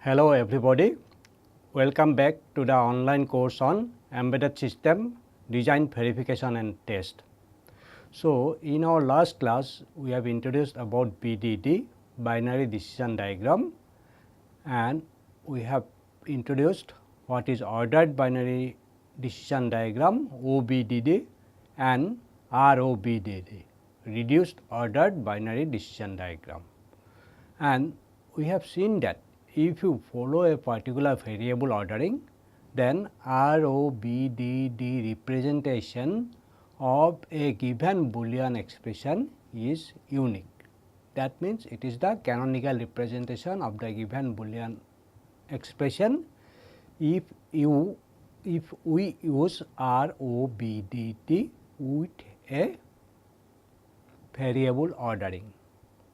Hello everybody, welcome back to the online course on Embedded System Design, Verification and Test. So, in our last class we have introduced about BDD, Binary Decision Diagram, and we have introduced what is Ordered Binary Decision Diagram OBDD and ROBDD, Reduced Ordered Binary Decision Diagram. And we have seen that if you follow a particular variable ordering, then ROBDD representation of a given Boolean expression is unique. That means, it is the canonical representation of the given Boolean expression if we use ROBDD with a variable ordering.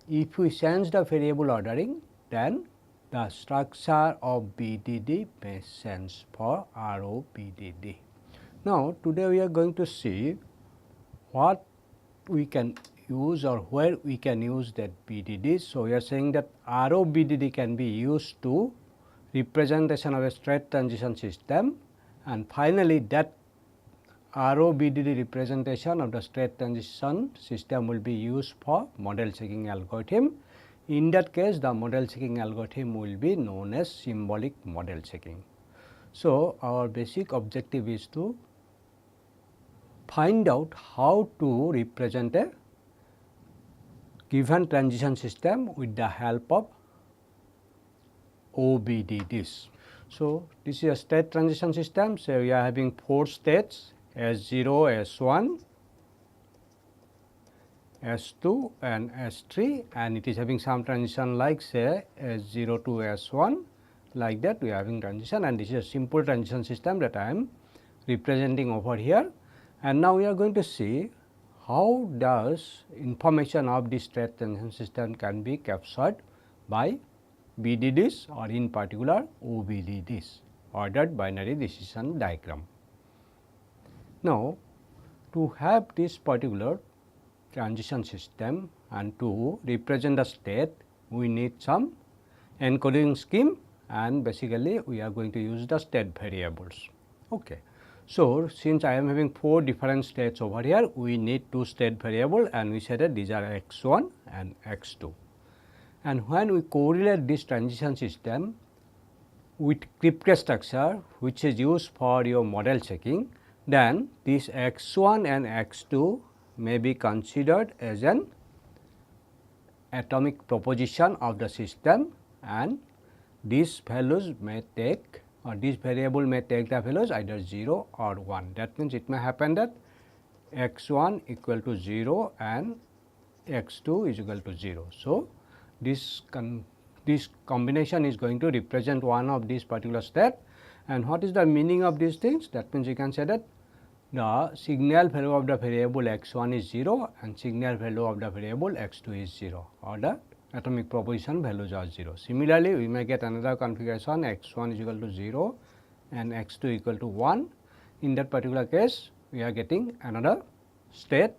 If we change the variable ordering, then the structure of BDD may change for ROBDD. Now, today we are going to see what we can use or where we can use that BDD. So, we are saying that ROBDD can be used to representation of a state transition system, and finally, that ROBDD representation of the state transition system will be used for model checking algorithm. In that case, the model checking algorithm will be known as symbolic model checking. So, our basic objective is to find out how to represent a given transition system with the help of OBDDs. So, this is a state transition system. So, we are having 4 states S0, S1, S2 and S3, and it is having some transition like say S0 to S1, like that we are having transition, and this is a simple transition system that I am representing over here. And now we are going to see how does information of this state transition system can be captured by BDDs or in particular OBDDs, Ordered Binary Decision Diagram. Now, to have this particular transition system and to represent the state, we need some encoding scheme, and basically we are going to use the state variables. Okay. So, since I am having 4 different states over here, we need 2 state variables, and we said that these are x1 and x2. And when we correlate this transition system with cryptostructure which is used for your model checking, then this x1 and x2 may be considered as an atomic proposition of the system, and these values may take, or this variable may take the values either 0 or 1. That means, it may happen that x1 equal to 0 and x2 is equal to 0. So, this combination is going to represent one of these particular state. And what is the meaning of these things? That means, you can say that the signal value of the variable x1 is 0 and signal value of the variable x2 is 0, or the atomic proposition values are 0. Similarly, we may get another configuration x1 is equal to 0 and x2 equal to 1. In that particular case, we are getting another state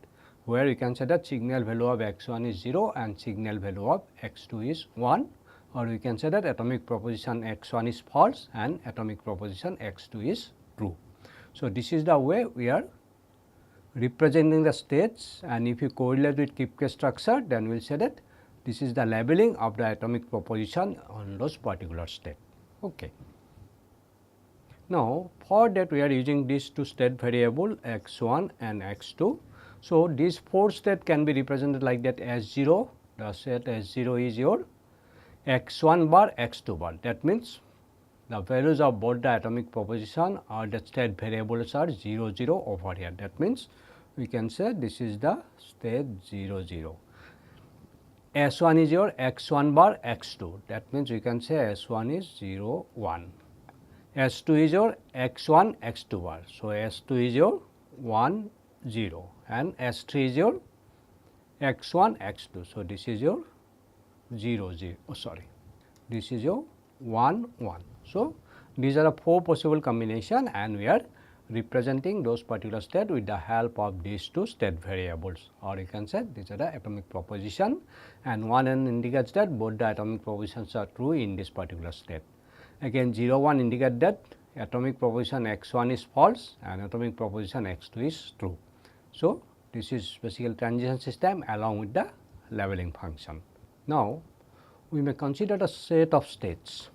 where we can say that signal value of x1 is 0 and signal value of x2 is 1, or we can say that atomic proposition x1 is false and atomic proposition x2 is true. So, this is the way we are representing the states, and if you correlate with Kipke structure, then we will say that this is the labeling of the atomic proposition on those particular state. Okay. Now, for that we are using these 2 state variable x1 and x2. So, these 4 state can be represented like that S0, the state S0 is your x1 bar, x2 bar. That means, the values of both the atomic proposition or the state variables are 0, 0 over here. That means, we can say this is the state 0, 0. S1 is your x1 bar, x2. That means, we can say S1 is 0, 1. S2 is your x1, x2 bar. So, S2 is your 1, 0, and S3 is your x1, x2. So, this is your 0, 0, this is your 1, 1. So, these are the 4 possible combination, and we are representing those particular state with the help of these 2 state variables, or you can say these are the atomic proposition, and one n indicates that both the atomic propositions are true in this particular state. Again 0 1 indicate that atomic proposition x1 is false and atomic proposition x2 is true. So, this is basically transition system along with the leveling function. Now, we may consider a set of states.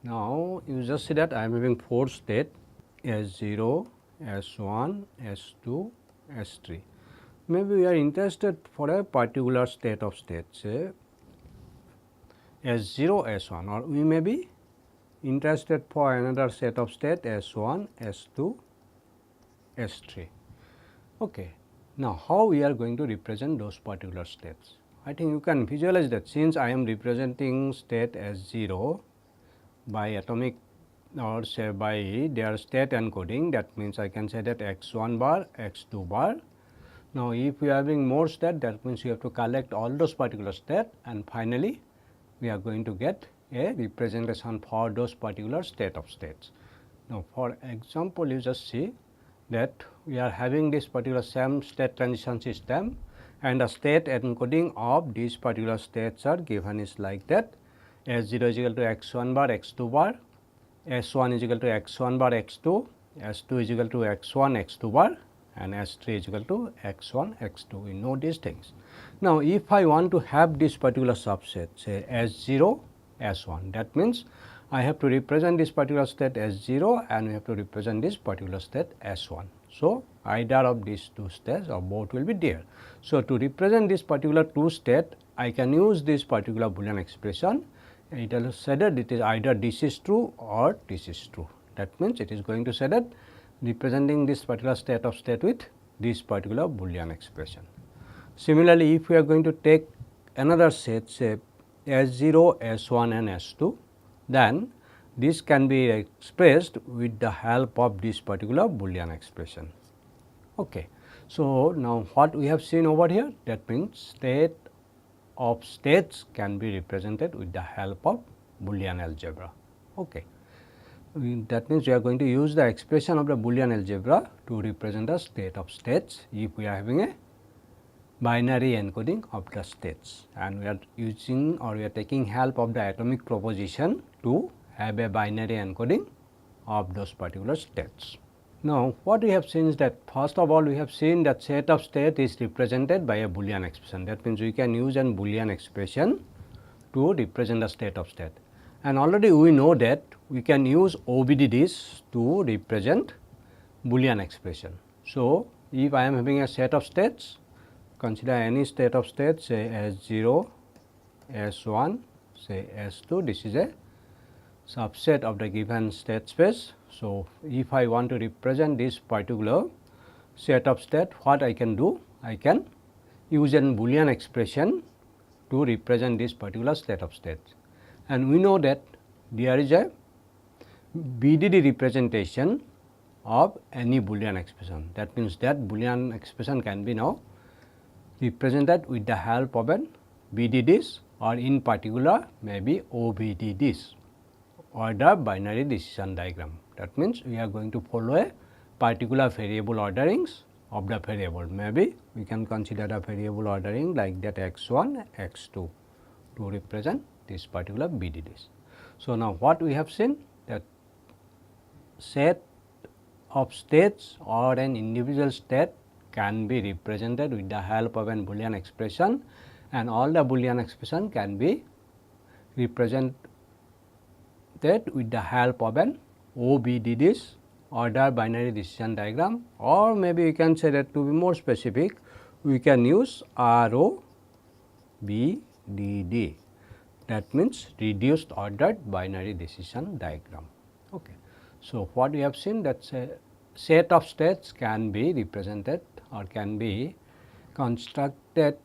Now, you just see that I am having 4 states S0, S1, S2, S3. Maybe we are interested for a particular state of state, say S0, S1, or we may be interested for another set of state S1, S2, S3. Okay. Now, how we are going to represent those particular states? I think you can visualize that since I am representing state S0 by atomic or say by their state encoding, that means I can say that x1 bar, x2 bar. Now, if we are having more state, that means you have to collect all those particular state, and finally, we are going to get a representation for those particular state of states. Now, for example, you just see that we are having this particular same state transition system, and the state encoding of these particular states are given is like that. S0 is equal to x1 bar, x2 bar, S1 is equal to x1 bar, x2, S2 is equal to x1, x2 bar, and S3 is equal to x1, x2. We know these things. Now, if I want to have this particular subset, say S0, S1, that means I have to represent this particular state S0 and we have to represent this particular state S1. So, either of these two states or both will be there. So, to represent this particular two state, I can use this particular Boolean expression. It will say that it is either this is true or this is true. That means, it is going to say that representing this particular state of state with this particular Boolean expression. Similarly, if we are going to take another set, say S0, S1 and S2, then this can be expressed with the help of this particular Boolean expression. Okay. So, now what we have seen over here, that means state of states can be represented with the help of Boolean algebra. Okay. That means we are going to use the expression of the Boolean algebra to represent the state of states if we are having a binary encoding of the states, and we are using or we are taking help of the atomic proposition to have a binary encoding of those particular states. Now, what we have seen is that first of all we have seen that set of state is represented by a Boolean expression. That means, we can use an Boolean expression to represent the state of state, and already we know that we can use OBDDs to represent Boolean expression. So, if I am having a set of states, consider any state of state, say S0, S1, say S2, this is a subset of the given state space. So, if I want to represent this particular set of state, what I can do? I can use a Boolean expression to represent this particular state of states, and we know that there is a BDD representation of any Boolean expression. That means, that Boolean expression can be now represented with the help of an BDDs, or in particular maybe OBDDs, order binary decision diagram. That means, we are going to follow a particular variable orderings of the variable. Maybe we can consider the variable ordering like that x1, x2 to represent this particular BDDs. So, now what we have seen, that set of states or an individual state can be represented with the help of an Boolean expression, and all the Boolean expression can be represented with the help of an OBDDs, order binary decision diagram, or maybe we can say that to be more specific, we can use ROBDD, that means reduced ordered binary decision diagram. Okay. So, what we have seen, that a set of states can be represented or can be constructed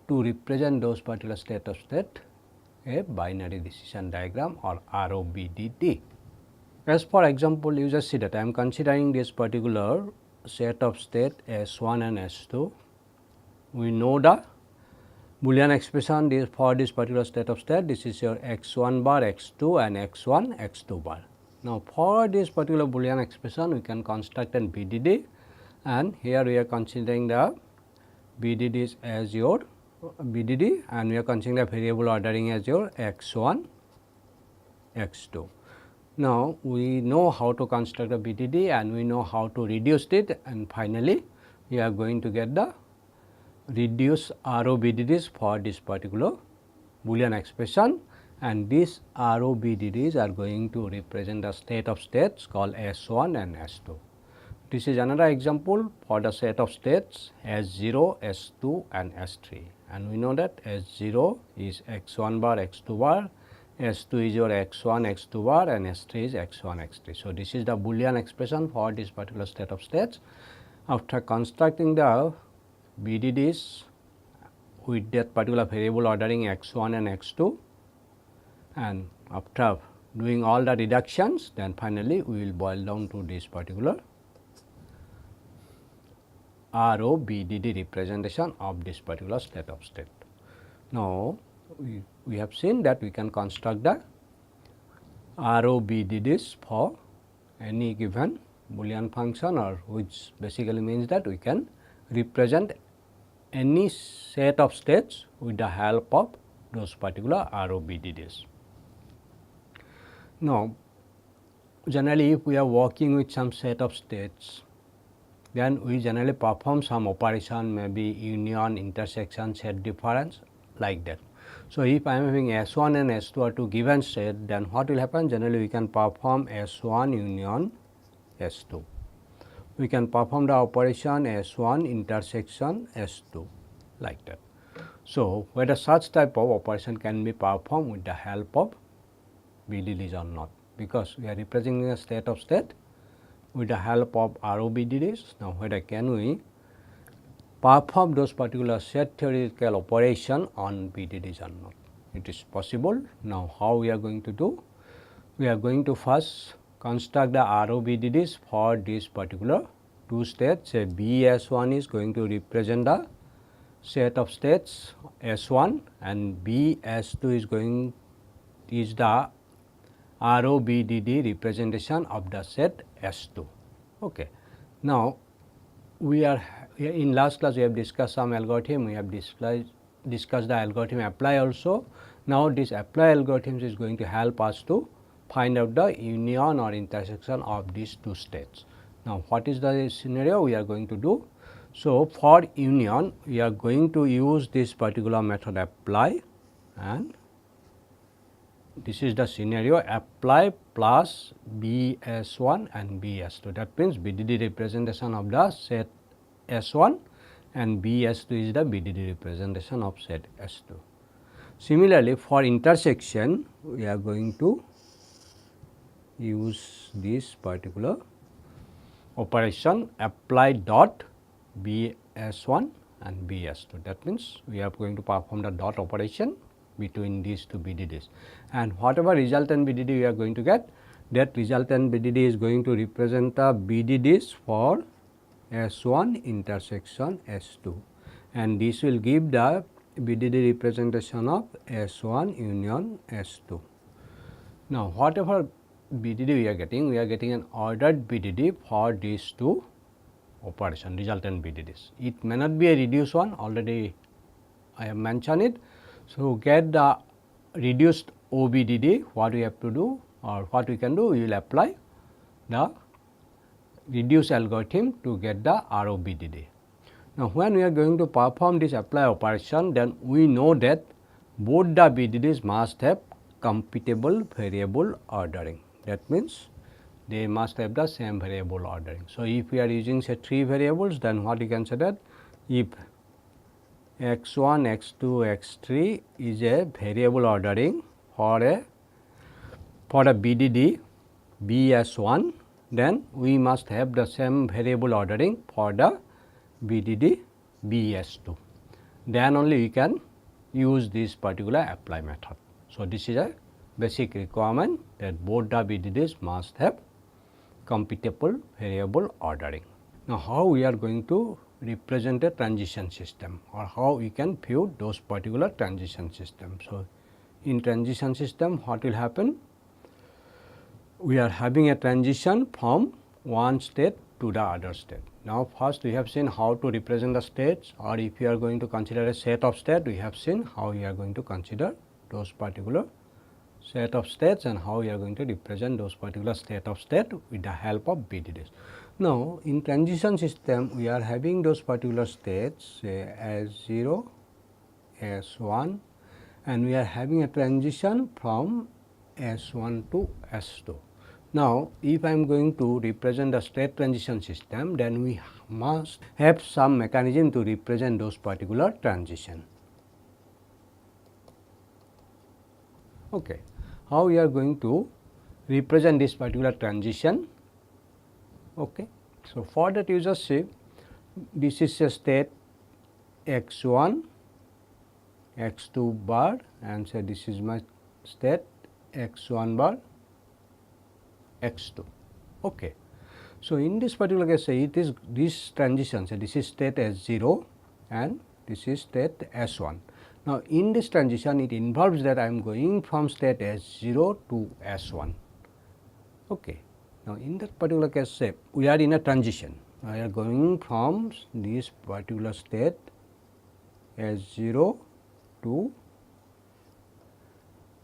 to represent those particular state of state, a binary decision diagram or ROBDD. As for example, you just see that I am considering this particular set of state S1 and S2. We know the Boolean expression for this particular state of state. This is your x1 bar, x2 and x1, x2 bar. Now, for this particular Boolean expression, we can construct an BDD, and here we are considering the BDDs as your BDD, and we are considering the variable ordering as your x1, x2. Now, we know how to construct a BDD and we know how to reduce it, and finally, we are going to get the reduced ROBDDs for this particular Boolean expression, and these ROBDDs are going to represent the state of states called S1 and S2. This is another example for the set of states S0, S2 and S3, and we know that S0 is x1 bar, x2 bar, S2 is your x1, x2 bar, and S3 is x1, x3. So, this is the Boolean expression for this particular state of states. After constructing the BDDs with that particular variable ordering x1 and x2, and after doing all the reductions, then finally, we will boil down to this particular ROBDD representation of this particular state of state. Now, we have seen that we can construct the ROBDDs for any given Boolean function, or which basically means that we can represent any set of states with the help of those particular ROBDDs. Now, generally if we are working with some set of states, then we generally perform some operation, maybe union, intersection, set difference, like that. So, if I am having S1 and S2 are two given set, then what will happen? Generally we can perform S1 union S2. We can perform the operation S1 intersection S2, like that. So, whether such type of operation can be performed with the help of BDDs or not, because we are representing a state of state with the help of ROBDDs. Now, whether can we perform those particular set theoretical operation on BDDs or not? It is possible. Now, how we are going to do? We are going to first construct the ROBDDs for this particular two states. Say BS1 is going to represent the set of states S1, and BS2 is the ROBDD representation of the set S2. Okay. Now, we are in last class we have discussed some algorithm, we have discussed the algorithm apply also. Now, this apply algorithms is going to help us to find out the union or intersection of these two states. Now, what is the scenario we are going to do? So, for union we are going to use this particular method apply, and this is the scenario apply plus BS1 and BS2. That means BDD representation of the set S1 and BS2 is the BDD representation of set S2. Similarly, for intersection we are going to use this particular operation apply dot BS1 and BS2. That means we are going to perform the dot operation between these two BDDs, and whatever resultant BDD we are going to get, that resultant BDD is going to represent the BDDs for S1 intersection S2, and this will give the BDD representation of S1 union S2. Now, whatever BDD we are getting an ordered BDD for these two operation resultant BDDs. It may not be a reduced one, already I have mentioned it. So, get the reduced OBDD, what we have to do, or what we can do, we will apply the reduce algorithm to get the ROBDD. Now, when we are going to perform this apply operation, then we know that both the BDDs must have computable variable ordering. That means, they must have the same variable ordering. So, if we are using say 3 variables, then what you can say that if x1, x2, x3 is a variable ordering for a BDD BS1, then we must have the same variable ordering for the BDD BS2. Then only we can use this particular apply method. So, this is a basic requirement that both the BDDs must have computable variable ordering. Now, how we are going to represent a transition system, or how we can view those particular transition systems. So, in transition system what will happen? We are having a transition from one state to the other state. Now, first we have seen how to represent the states, or if you are going to consider a set of state, we have seen how we are going to consider those particular set of states and how we are going to represent those particular state of state with the help of BDDs. Now, in transition system we are having those particular states say S0, S1 and we are having a transition from S1 to S2. Now, if I am going to represent the state transition system, then we must have some mechanism to represent those particular transition. Okay. How we are going to represent this particular transition? Okay. So, for that you just say this is a state x1, x2 bar and say this is my state x1 bar, x2. Okay. So, in this particular case say it is this transition, say this is state S0 and this is state S1. Now, in this transition it involves that I am going from state S0 to S1. Okay. Now, in that particular case say we are in a transition, we are going from this particular state S0 to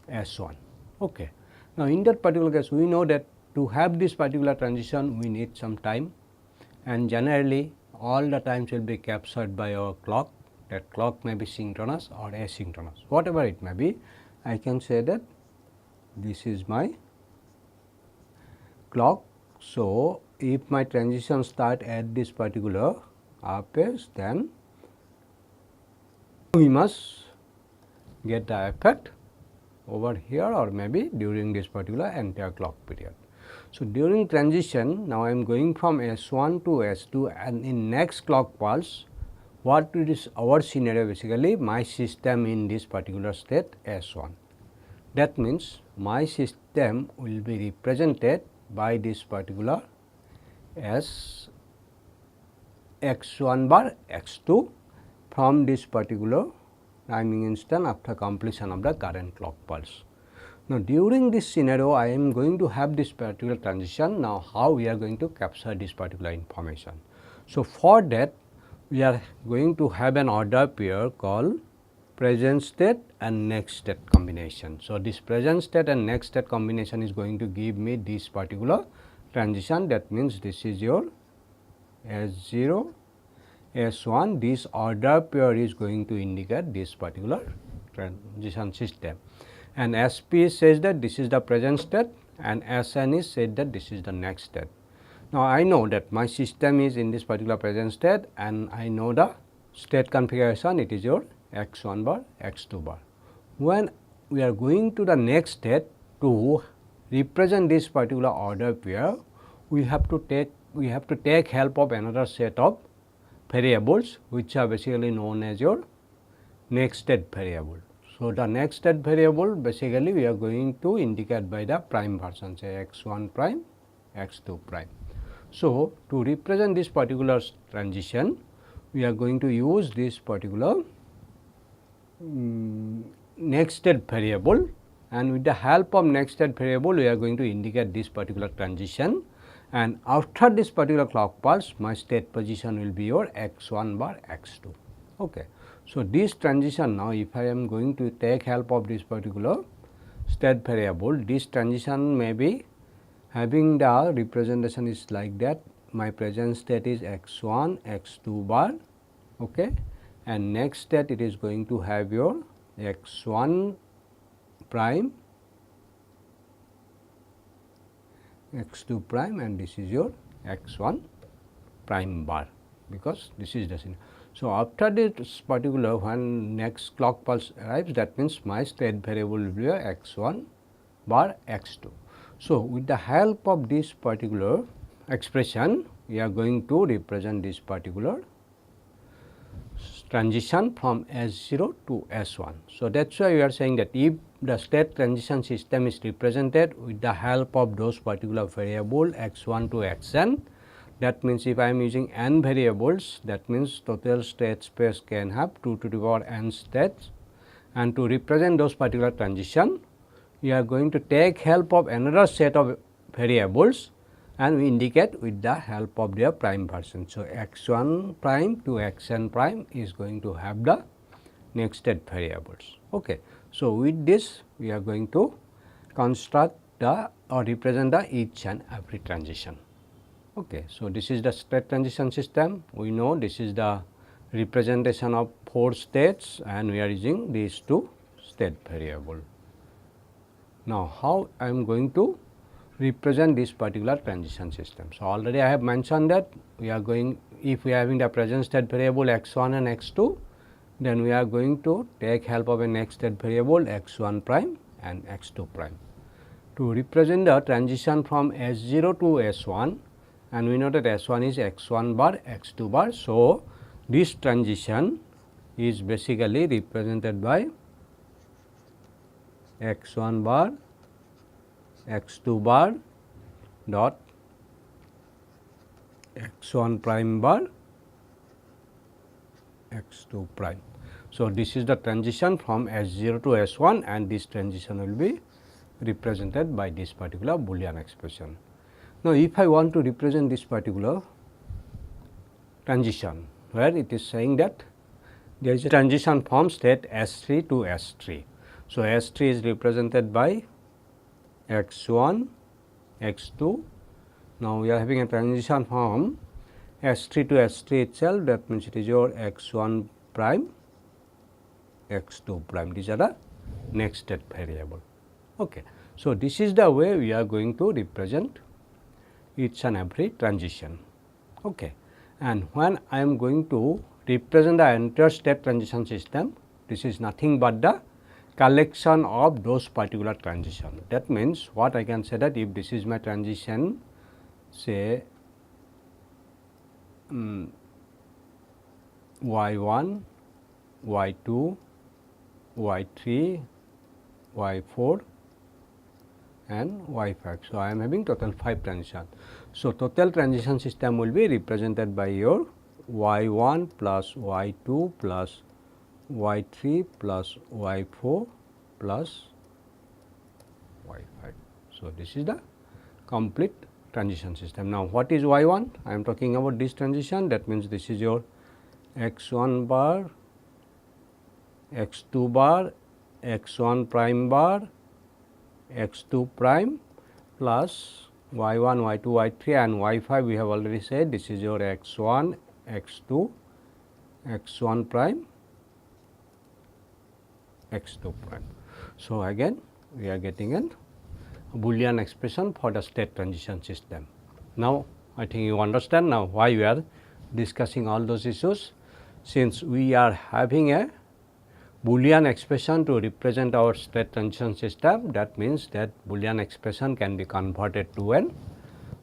S1. Okay. Now, in that particular case we know that to have this particular transition we need some time and generally all the times will be captured by our clock. That clock may be synchronous or asynchronous, whatever it may be. I can say that this is my clock. So, if my transition start at this particular phase, then we must get the effect over here or maybe during this particular entire clock period. So, during transition now I am going from S1 to S2 and in next clock pulse what is our scenario basically my system in this particular state S1. That means, my system will be represented by this particular S x1 bar x2 from this particular timing instant after completion of the current clock pulse. Now, during this scenario I am going to have this particular transition. Now, how we are going to capture this particular information? So, for that we are going to have an order pair called present state and next state combination. So, this present state and next state combination is going to give me this particular transition. That means, this is your S0, S1, this order pair is going to indicate this particular transition system and SP says that this is the present state and SN is said that this is the next state. Now, I know that my system is in this particular present state and I know the state configuration, it is your x1 bar, x2 bar. When we are going to the next state to represent this particular order pair, we have to take help of another set of variables which are basically known as your next state variable. So, the next state variable basically we are going to indicate by the prime version, say x1 prime, x2 prime. So, to represent this particular transition, we are going to use this particular next state variable and with the help of next state variable, we are going to indicate this particular transition and after this particular clock pulse, my state position will be your x1 bar x2. Okay. So, this transition now, if I am going to take help of this particular state variable, this transition may be having the representation is like that. My present state is x1, x2 bar, okay, and next state it is going to have your x1 prime, x2 prime, and this is your x1 prime bar, because this is the scenario. So, after this particular when next clock pulse arrives, that means my state variable will be x1 bar x2. So, with the help of this particular expression, we are going to represent this particular transition from S0 to S1. So, that is why we are saying that if the state transition system is represented with the help of those particular variable x1 to xn, that means if I am using n variables, that means total state space can have 2 to the power n states, and to represent those particular transition, we are going to take help of another set of variables and we indicate with the help of their prime version. So, x1 prime to xn prime is going to have the next state variables. Okay. So, with this we are going to construct the or represent the each and every transition. Okay. So, this is the state transition system. We know this is the representation of 4 states and we are using these 2 state variable. Now, how I am going to represent this particular transition system. So, already I have mentioned that we are going, if we are having the present state variable x1 and x2, then we are going to take help of a next state variable x1 prime and x2 prime to represent the transition from S0 to S1, and we know that S1 is x1 bar, x2 bar. So, this transition is basically represented by x1 bar, x2 bar dot x1 prime bar, x2 prime. So, this is the transition from S0 to S1 and this transition will be represented by this particular Boolean expression. Now, if I want to represent this particular transition where it is saying that there is a transition from state S3 to S3. So, S3 is represented by x1, x2. Now, we are having a transition from S3 to S3 itself, that means it is your x1 prime, x2 prime. These are the next state variable. Okay. So, this is the way we are going to represent each and every transition. Okay. And when I am going to represent the entire state transition system, this is nothing but the collection of those particular transition. That means, what I can say that if this is my transition, say y1, y2, y3, y4 and y5. So, I am having total 5 transition. So, total transition system will be represented by your y1 plus y2 plus y3 plus y4 plus y5. So, this is the complete transition system. Now, what is y1? I am talking about this transition, that means this is your x1 bar, x2 bar, x1 prime bar, x2 prime plus y1, y2, y3 and y5 we have already said this is your x1, x2, x1 prime, x2 prime. So, again we are getting a Boolean expression for the state transition system. Now, I think you understand now why we are discussing all those issues. Since we are having a Boolean expression to represent our state transition system, that means that Boolean expression can be converted to an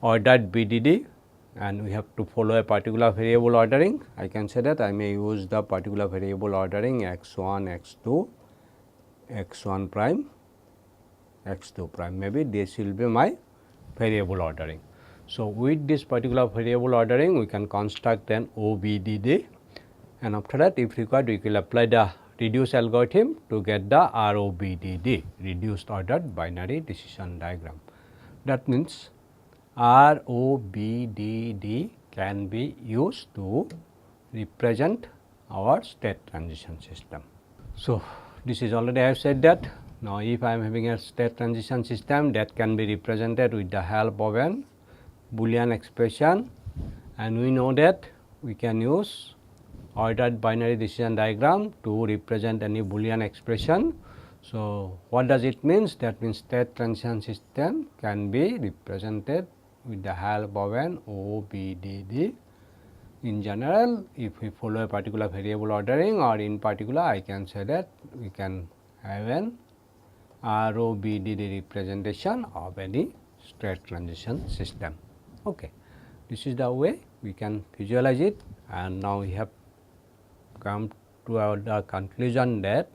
ordered BDD and we have to follow a particular variable ordering. I can say that I may use the particular variable ordering x1, x2, x1 prime, x2 prime, maybe this will be my variable ordering. So, with this particular variable ordering we can construct an OBDD, and after that if required we will apply the reduce algorithm to get the ROBDD, reduced ordered binary decision diagram. That means, ROBDD can be used to represent our state transition system. So, this is already I have said that. Now, if I am having a state transition system that can be represented with the help of an Boolean expression, and we know that we can use ordered binary decision diagram to represent any Boolean expression. So, what does it means? That means state transition system can be represented with the help of an OBDD. In general, if we follow a particular variable ordering, or in particular I can say that we can have an ROBDD representation of any state transition system. Okay. This is the way we can visualize it, and now we have come to the conclusion that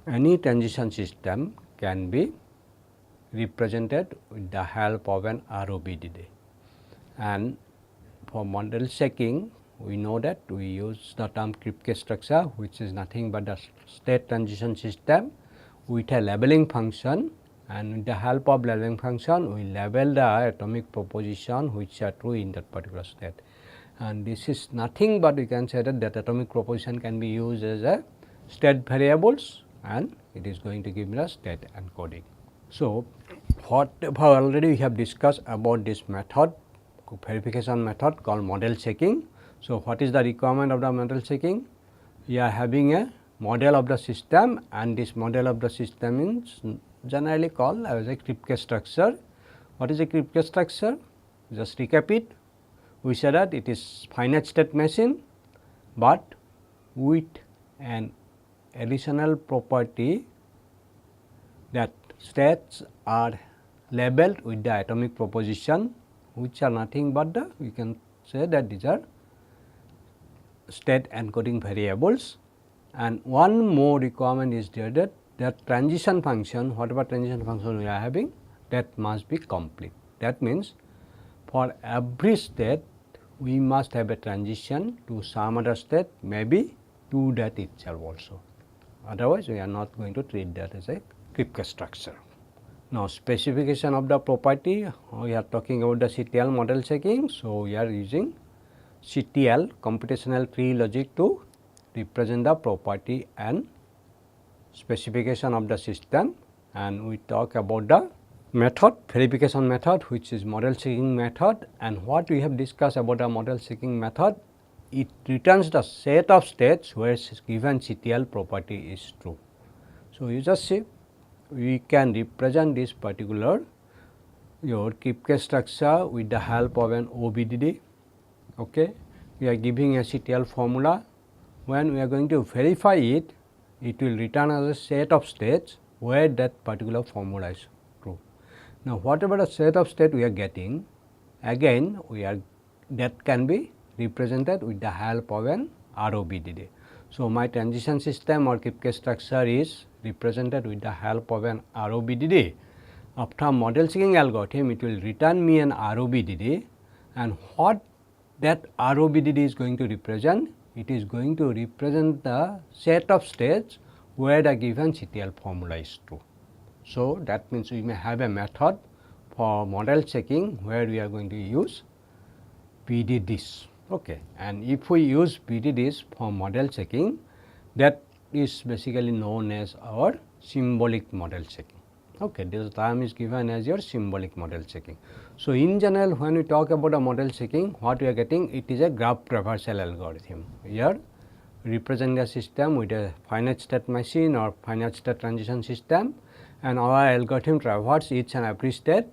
any transition system can be represented with the help of an ROBDD. And for model checking, we know that we use the term Kripke structure, which is nothing but the state transition system with a labeling function, and with the help of labeling function we label the atomic proposition which are true in that particular state. And this is nothing but we can say that atomic proposition can be used as a state variables and it is going to give me a state encoding. So, whatever already we have discussed about this method, verification method called model checking. So, what is the requirement of the model checking? We are having a model of the system, and this model of the system is generally called as a Kripke structure. What is a Kripke structure? Just recap it. We said that it is finite state machine, but with an additional property that states are labeled with the atomic proposition, which are nothing but the, we can say that these are state encoding variables. And one more requirement is there, that transition function, whatever transition function we are having, that must be complete. That means, for every state we must have a transition to some other state, maybe to that itself also. Otherwise, we are not going to treat that as a Kripke structure. Now, specification of the property, we are talking about the CTL model checking. So, we are using CTL, computational tree logic, to represent the property and specification of the system, and we talk about the method, verification method, which is model checking method. And what we have discussed about the model checking method, it returns the set of states where given CTL property is true. So, you just see, we can represent this particular your Kripke structure with the help of an OBDD. Okay. We are giving a CTL formula. When we are going to verify it, it will return as a set of states where that particular formula is true. Now, whatever the set of state we are getting, again that can be represented with the help of an ROBDD. So, my transition system or Kripke structure is represented with the help of an ROBDD. After model checking algorithm, it will return me an ROBDD, and what that ROBDD is going to represent? It is going to represent the set of states where the given CTL formula is true. So, that means we may have a method for model checking where we are going to use BDDs. Okay. And if we use BDDs for model checking, that is basically known as our symbolic model checking. Okay. This term is given as your symbolic model checking. So, in general, when we talk about a model checking, what we are getting, it is a graph traversal algorithm. Here represent the system with a finite state machine or finite state transition system, and our algorithm traverses each and every state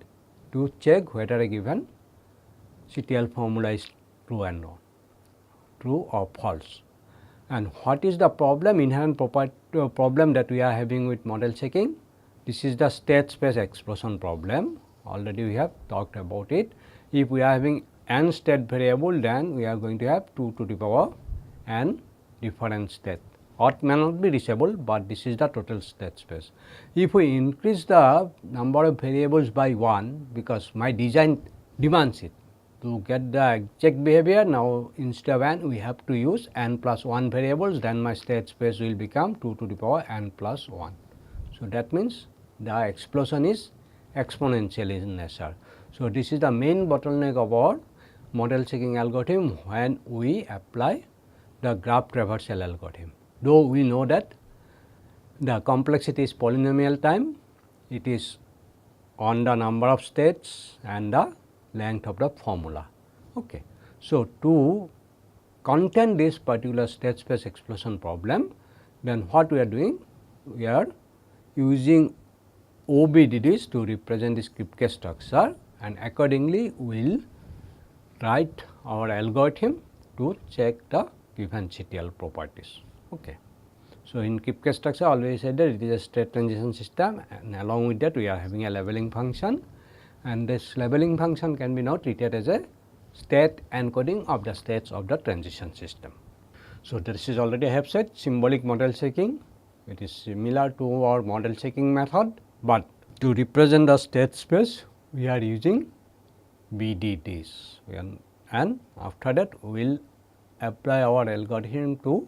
to check whether a given CTL formula is true and not, true or false. And what is the problem, inherent problem that we are having with model checking? This is the state space explosion problem. Already we have talked about it. If we are having n state variable, then we are going to have 2 to the power n different state, or it may not be reachable, but this is the total state space. If we increase the number of variables by 1, because my design demands it, to get the exact behavior, now instead of n we have to use n plus 1 variables, then my state space will become 2 to the power n plus 1. So, that means the explosion is exponential in nature. So, this is the main bottleneck of our model checking algorithm when we apply the graph traversal algorithm. Though we know that the complexity is polynomial time, it is on the number of states and the length of the formula. Okay. So, to contain this particular state space explosion problem, then what we are doing? We are using OBDDs to represent this Kripke structure, and accordingly we will write our algorithm to check the given CTL properties. Okay. So, in Kripke structure always said that it is a state transition system, and along with that we are having a leveling function, and this leveling function can be now treated as a state encoding of the states of the transition system. So, this is already I have said symbolic model checking. It is similar to our model checking method, but to represent the state space we are using BDDs, and after that we will apply our algorithm to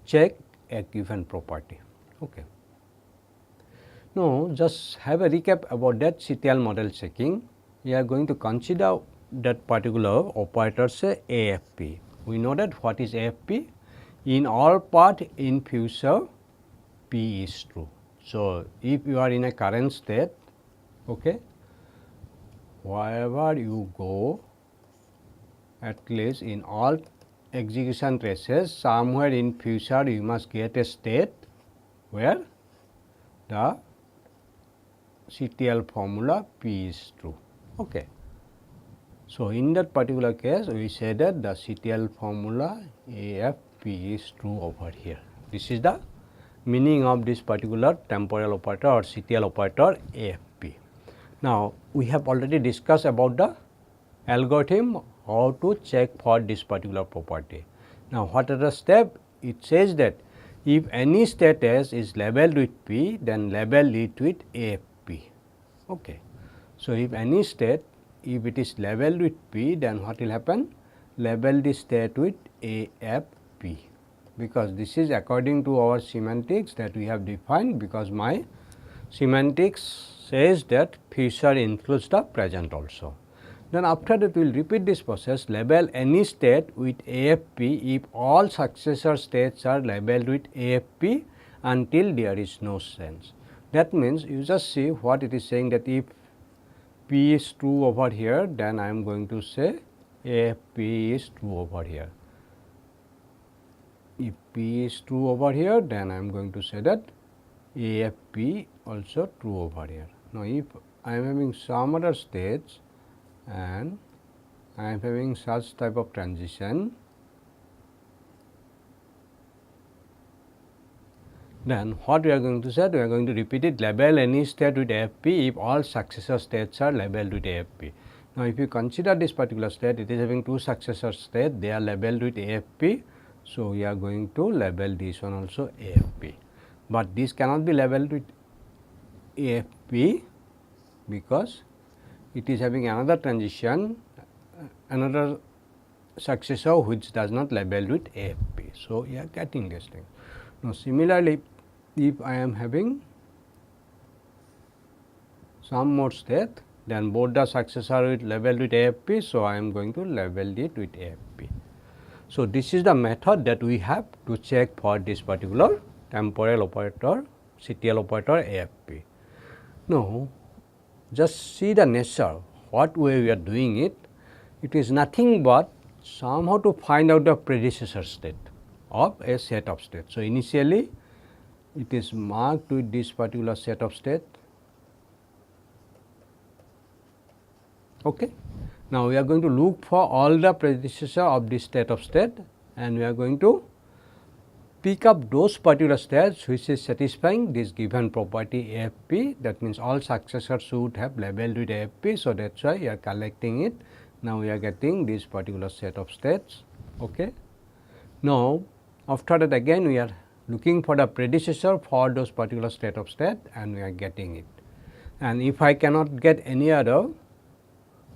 check a given property. Okay. Now, just have a recap about that CTL model checking. We are going to consider that particular operator, say AFP. We know that what is AFP? In all part in future P is true. So, if you are in a current state, okay, wherever you go, at least in all execution traces, somewhere in future you must get a state where the CTL formula P is true. Okay. So, in that particular case, we say that the CTL formula AFP is true over here. This is the meaning of this particular temporal operator or CTL operator AFP. Now, we have already discussed about the algorithm how to check for this particular property. Now, what are the step? It says that if any state S is labeled with P, then label it with AFP. Okay. So, if any state, if it is labeled with P, then what will happen? Label the state with AFP, because this is according to our semantics that we have defined, because my semantics says that future includes the present also. Then after that we will repeat this process, label any state with AFP if all successor states are labeled with AFP until there is no change. That means you just see what it is saying, that if P is true over here, then I am going to say AFP is true over here. If P is true over here, then I am going to say that AFP also true over here. Now, if I am having some other states and I am having such type of transition, then what we are going to say? We are going to repeat it, label any state with AFP if all successor states are labeled with AFP. Now, if you consider this particular state, it is having two successor states, they are labeled with AFP. So, we are going to label this one also AFP, but this cannot be labeled with AFP because it is having another transition, another successor which does not label with AFP. So, we are getting this thing. Now, similarly, if I am having some more state, then both the successor are labeled with AFP. So, I am going to label it with AFP. So, this is the method that we have to check for this particular temporal operator, CTL operator AFP. Now, just see the nature, what way we are doing it. It is nothing but somehow to find out the predecessor state of a set of states. So, initially it is marked with this particular set of state. Okay. Now, we are going to look for all the predecessor of this state of state, and we are going to pick up those particular states which is satisfying this given property AFP. That means, all successors should have labeled with AFP. So, that is why we are collecting it. Now, we are getting this particular set of states. Okay. Now, after that again we are looking for the predecessor for those particular state of state, and we are getting it. And if I cannot get any other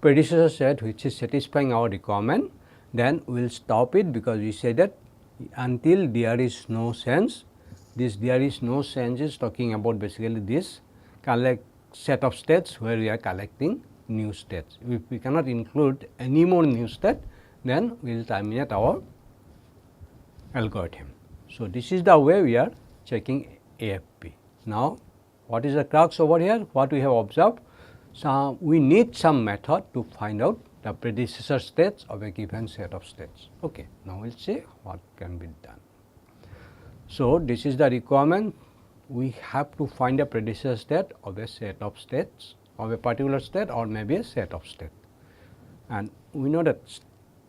predecessor set which is satisfying our requirement, then we will stop it, because we say that until there is no change. This there is no change is talking about basically this collect set of states where we are collecting new states. If we cannot include any more new state, then we will terminate our algorithm. So, this is the way we are checking AFP. Now, what is the crux over here? What we have observed? So, we need some method to find out the predecessor states of a given set of states. Okay. Now, we will see what can be done. So, this is the requirement. We have to find a predecessor state of a set of states of a particular state, or maybe a set of state. And we know that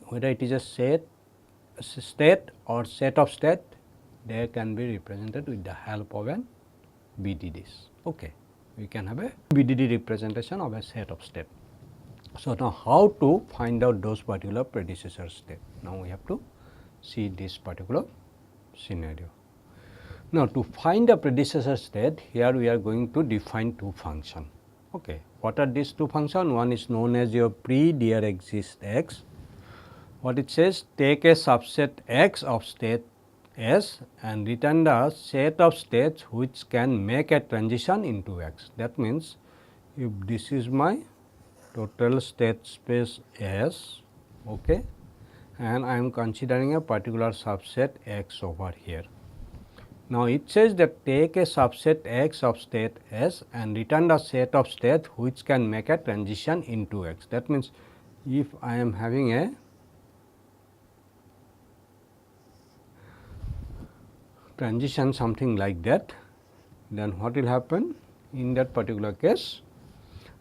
whether it is a state or set of state, they can be represented with the help of an BDDs. Okay. We can have a BDD representation of a set of state. So, now how to find out those particular predecessor state? Now, we have to see this particular scenario. Now, to find the predecessor state, here we are going to define two functions. Okay. What are these two functions? One is known as your pre-there exists x. What it says? Take a subset x of state S and return the set of states which can make a transition into x. That means, if this is my total state space S, okay, and I am considering a particular subset x over here. Now, it says that take a subset X of state S and return the set of state which can make a transition into X. That means, if I am having a transition something like that, then what will happen? In that particular case,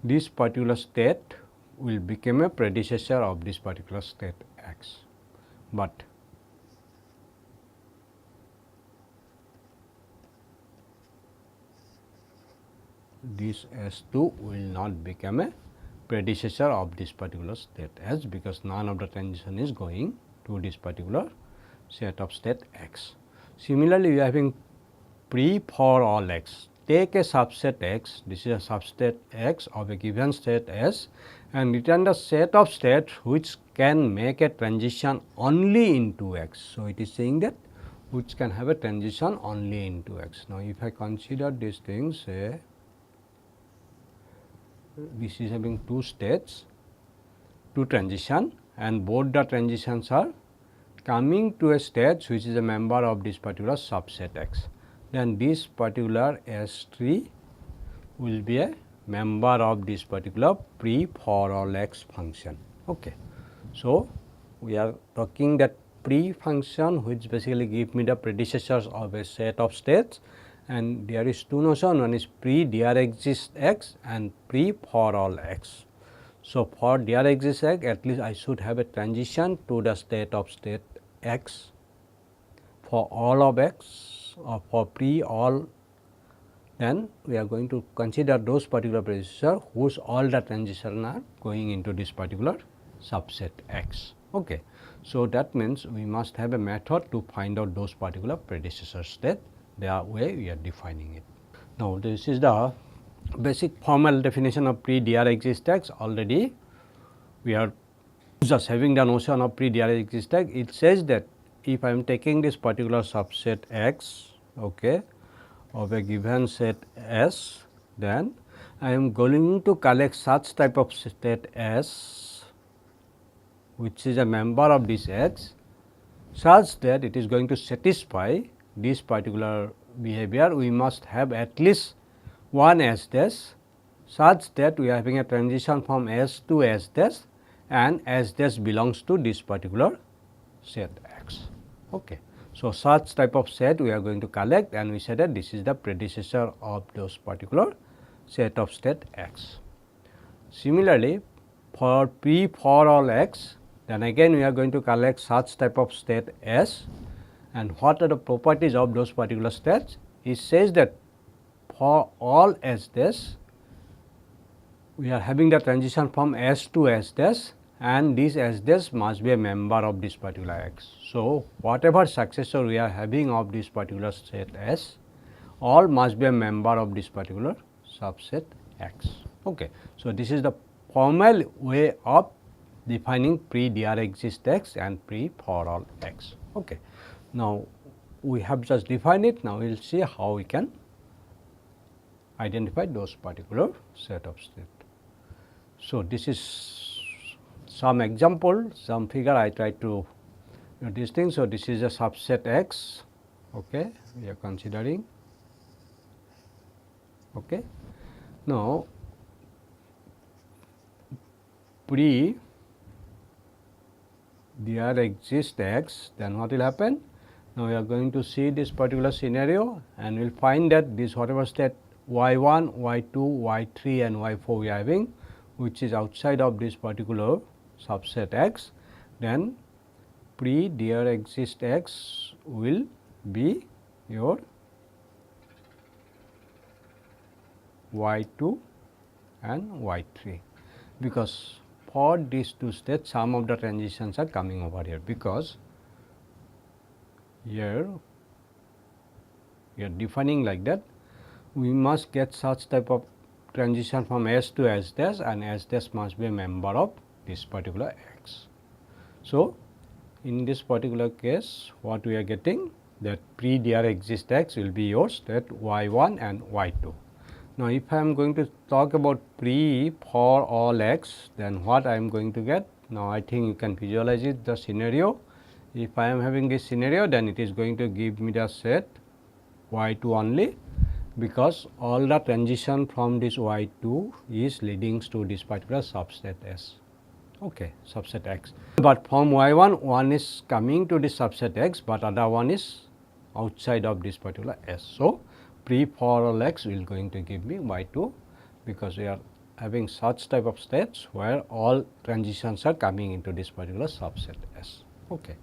this particular state will become a predecessor of this particular state X, but this S2 will not become a predecessor of this particular state S, because none of the transition is going to this particular set of state X. Similarly, we are having pre for all X. Take a subset X, this is a subset X of a given state S, and return the set of states which can make a transition only into X. So, it is saying that which can have a transition only into X. Now, if I consider these things, say this is having two states, two transition, and both the transitions are coming to a state which is a member of this particular subset X. Then this particular S3 will be a member of this particular pre for all X function. Okay. So, we are talking that pre function which basically give me the predecessors of a set of states, and there is two notion, one is pre there exists X and pre for all X. So, for there exists X, at least I should have a transition to the state of state X. For all of X or for pre all, then we are going to consider those particular predecessors whose all the transitions are going into this particular subset X. Okay. So, that means we must have a method to find out those particular predecessor state. The way we are defining it. Now, this is the basic formal definition of pre there exists X. Already we are just having the notion of pre there exists X. It says that if I am taking this particular subset X, okay, of a given set S, then I am going to collect such type of state S which is a member of this X, such that it is going to satisfy this particular behavior. We must have at least one S dash, such that we are having a transition from S to S dash, and S dash belongs to this particular set X. Okay. So, such type of set we are going to collect, and we said that this is the predecessor of those particular set of state X. Similarly, for P for all X, then again we are going to collect such type of state S, and what are the properties of those particular states? It says that for all S dash, we are having the transition from S to S dash, and this S dash must be a member of this particular X. So, whatever successor we are having of this particular set S, all must be a member of this particular subset X. Okay. So, this is the formal way of defining pre there exists X and pre for all X. Okay. Now, we have just defined it. Now, we will see how we can identify those particular set of state. So, this is some example, some figure I try to this thing. So, this is a subset X, okay, we are considering. Okay. Now, pre there exists X, then what will happen? Now, we are going to see this particular scenario, and we will find that this whatever state y1, y2, y3 and y4 we are having, which is outside of this particular subset X, then pre there exists X will be your y2 and y3, because for these two states some of the transitions are coming over here, because here we are defining like that we must get such type of transition from S to S dash, and S dash must be a member of this particular X. So, in this particular case what we are getting, that pre there exists X will be your state y1 and y2. Now, if I am going to talk about pre for all X, then what I am going to get? Now, I think you can visualize it, the scenario. If I am having this scenario, then it is going to give me the set y2 only, because all the transition from this y2 is leading to this particular subset S, okay, subset X. But from y1, one is coming to this subset X, but other one is outside of this particular S. So, pre for all X will going to give me y2, because we are having such type of states where all transitions are coming into this particular subset S. Okay.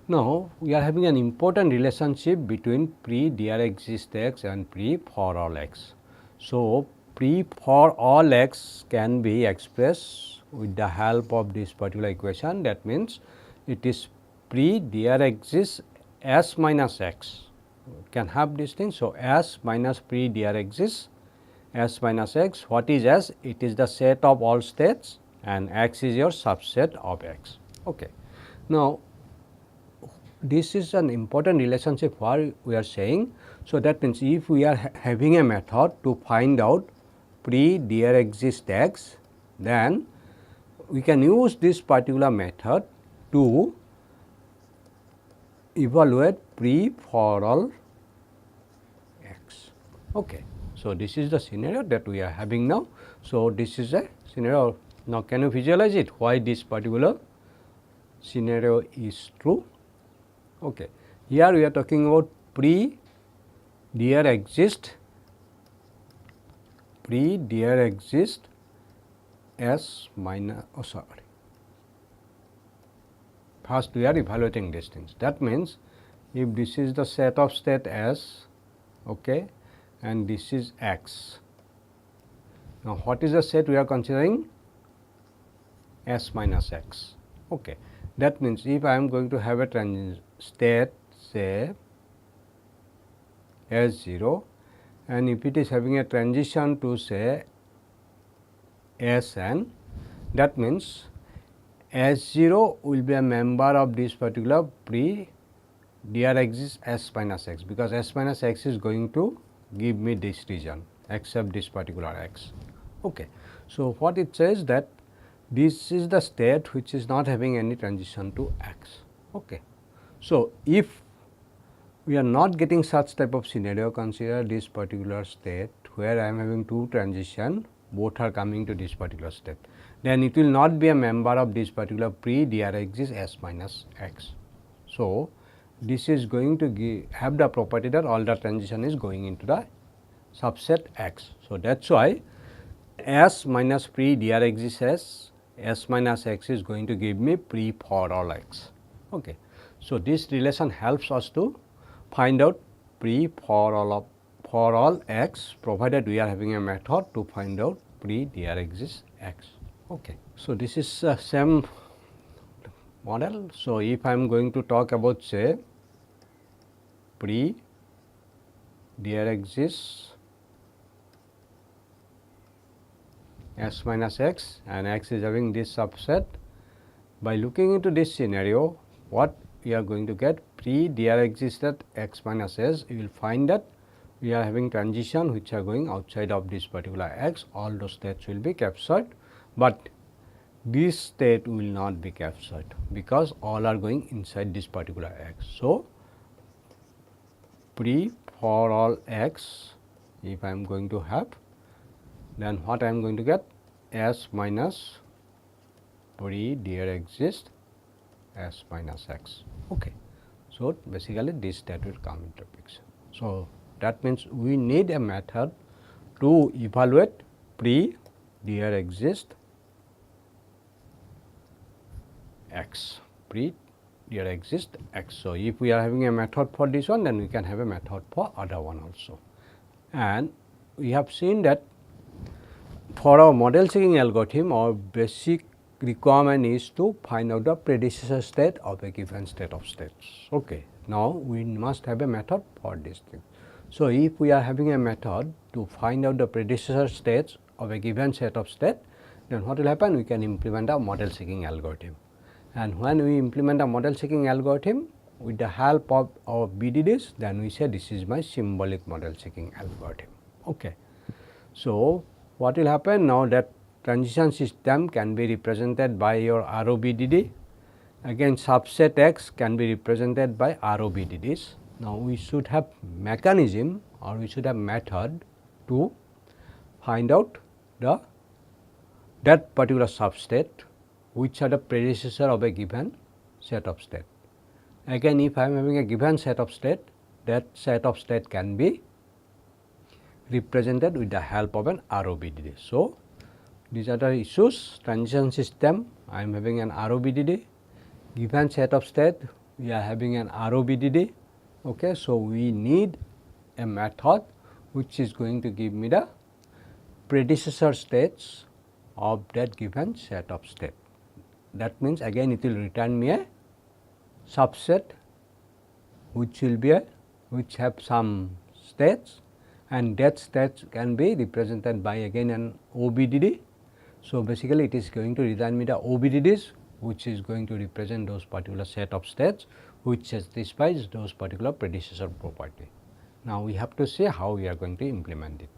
Now, we are having an important relationship between pre there exists X and pre for all X. So, pre for all X can be expressed with the help of this particular equation. That means, it is pre there exists S minus X, can have this thing. So, S minus pre there exists S minus X. What is S? It is the set of all states, and X is your subset of X. Okay. Now, this is an important relationship where we are saying. So, that means, if we are having a method to find out pre there exists X, then we can use this particular method to evaluate pre for all X. Okay. So, this is the scenario that we are having now. So, this is a scenario. Now, can you visualize it, why this particular scenario is true? Okay. Here we are talking about pre there exists S minus, oh sorry, first we are evaluating these things. That means, if this is the set of state S, okay, and this is X. Now, what is the set we are considering? S minus X. Okay. That means, if I am going to have a transition state, say S0, and if it is having a transition to say Sn, that means S0 will be a member of this particular pre there exists S minus X, because S minus X is going to give me this region except this particular X. Okay. So, what it says that this is the state which is not having any transition to X. Okay. So, if we are not getting such type of scenario, consider this particular state where I am having two transition, both are coming to this particular state, then it will not be a member of this particular pre there exists S minus X. So, this is going to have the property that all the transition is going into the subset X. So, that is why S minus pre there exists S minus X is going to give me pre for all X. Okay. So, this relation helps us to find out pre for all X, provided we are having a method to find out pre there exists X. Okay. So, this is same model. So, if I am going to talk about say pre there exists S minus X and X is having this subset, by looking into this scenario, what we are going to get pre there exists at X minus S, you will find that we are having transition which are going outside of this particular X, all those states will be captured, but this state will not be captured, because all are going inside this particular X. So, pre for all X, if I am going to have, then what I am going to get? S minus pre there exists S minus X. Okay. So, basically this state will come into picture. So, that means we need a method to evaluate pre there exists X, pre there exists X. So, if we are having a method for this one, then we can have a method for other one also. And we have seen that for our model checking algorithm, our basic requirement is to find out the predecessor state of a given state of states. Okay. Now, we must have a method for this thing. So, if we are having a method to find out the predecessor states of a given set of state, then what will happen? We can implement a model checking algorithm. And when we implement a model checking algorithm with the help of our BDDs, then we say this is my symbolic model checking algorithm. Okay. So, what will happen now that transition system can be represented by your ROBDD, again subset X can be represented by ROBDDs. Now we should have mechanism or we should have method to find out that particular substate which are the predecessor of a given set of state. Again, if I am having a given set of state, that set of state can be represented with the help of an ROBDD. So, these are the issues. Transition system, I am having an ROBDD, given set of state we are having an ROBDD. Okay. So, we need a method which is going to give me the predecessor states of that given set of state. That means again it will return me a subset which will be which have some states, and that states can be represented by again an OBDD. So, basically it is going to return me the OBDDs which is going to represent those particular set of states which satisfies those particular predecessor property. Now, we have to see how we are going to implement it.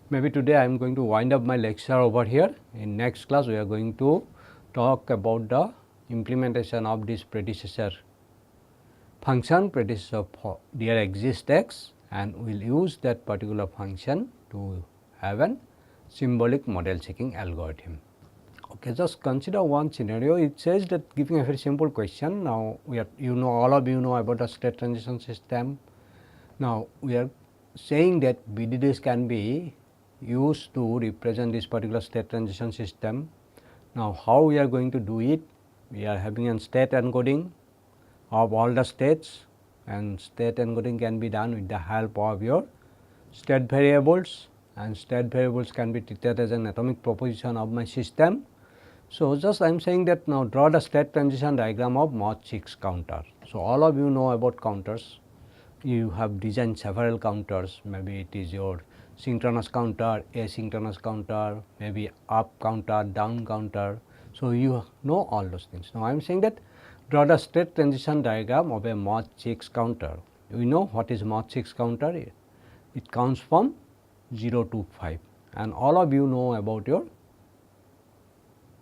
Maybe today I am going to wind up my lecture over here. In next class we are going to talk about the implementation of this predecessor function, predecessor for there exists x, and we will use that particular function to have an symbolic model checking algorithm. Okay, just consider one scenario. It says that giving a very simple question. Now, we are all of you know about the state transition system. Now, we are saying that BDDs can be used to represent this particular state transition system. Now, how we are going to do it? We are having a state encoding of all the states, and state encoding can be done with the help of your state variables, and state variables can be treated as an atomic proposition of my system. So, just I am saying that now draw the state transition diagram of mod 6 counter. So, all of you know about counters. You have designed several counters, maybe it is your synchronous counter, asynchronous counter, maybe up counter, down counter. So, you know all those things. Now, I am saying that draw the state transition diagram of a mod 6 counter. We know what is mod 6 counter. It counts from 0 to 5, and all of you know about your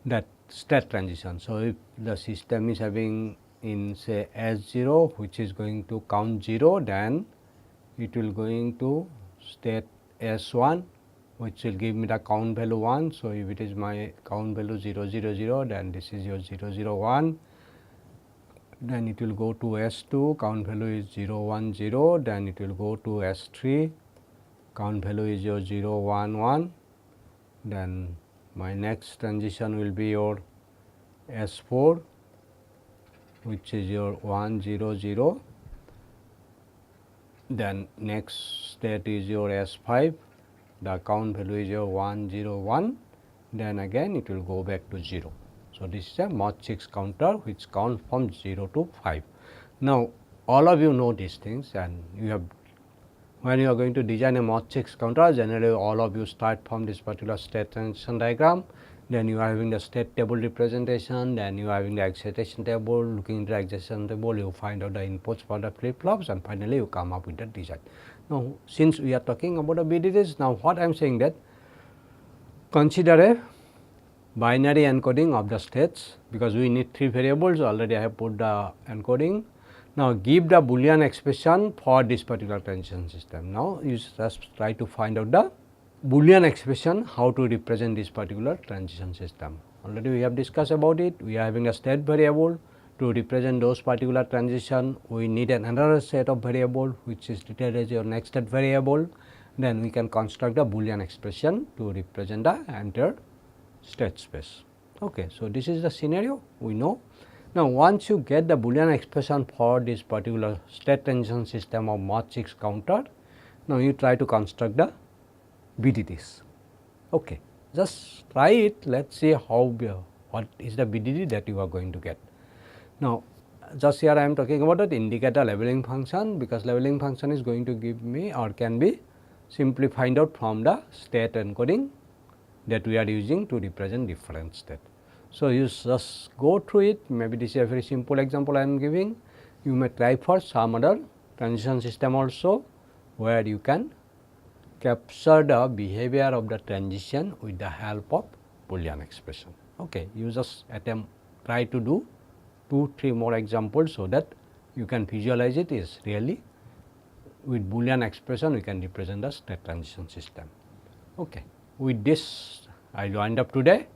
that state transition. So, if the system is having in say S0 which is going to count 0, then it will going to state S1 which will give me the count value 1. So, if it is my count value 0 0 0, then this is your 0 0 1, then it will go to S2, count value is 0 1 0, then it will go to S3, count value is your 0 1 1, then my next transition will be your S4 which is your 1 0 0, then next state is your S5, the count value is your 1 0 1, then again it will go back to 0. So, this is a mod 6 counter which counts from 0 to 5. Now, all of you know these things, and you have when you are going to design a mod 6 counter, generally all of you start from this particular state transition diagram, then you are having the state table representation, then you are having the excitation table. Looking into the excitation table, you find out the inputs for the flip flops, and finally you come up with the design. Now, since we are talking about the BDDs, now what I am saying that consider a binary encoding of the states, because we need 3 variables. Already I have put the encoding. Now, give the Boolean expression for this particular transition system. Now, you just try to find out the Boolean expression how to represent this particular transition system. Already we have discussed about it. We are having a state variable to represent those particular transition. We need another set of variable which is treated as your next state variable. Then we can construct a Boolean expression to represent the entire state space. Okay, so this is the scenario we know. Now, once you get the Boolean expression for this particular state transition system of mod 6 counter, now you try to construct the BDDs. Okay, just try it. Let us see how what is the BDD that you are going to get. Now, just here I am talking about that indicator leveling function, because leveling function is going to give me or can be simply find out from the state encoding that we are using to represent different state. So, you just go through it. Maybe this is a very simple example I am giving. You may try for some other transition system also, where you can capture the behavior of the transition with the help of Boolean expression. Okay, you just try to do 2-3 more examples, so that you can visualize it is really with Boolean expression we can represent the state transition system. Okay. With this I will wind up today.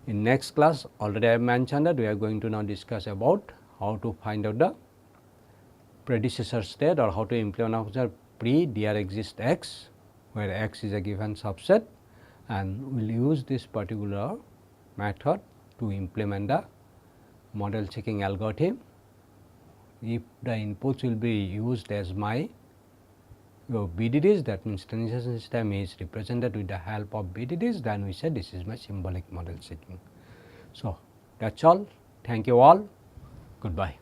In next class already I have mentioned that we are going to now discuss about how to find out the predecessor state or how to implement a pre there exists x, where x is a given subset, and we will use this particular method to implement the model checking algorithm. If the inputs will be used as my OBDDs, that means transition system is represented with the help of BDDs, then we say this is my symbolic model checking. So, that is all. Thank you all. Goodbye.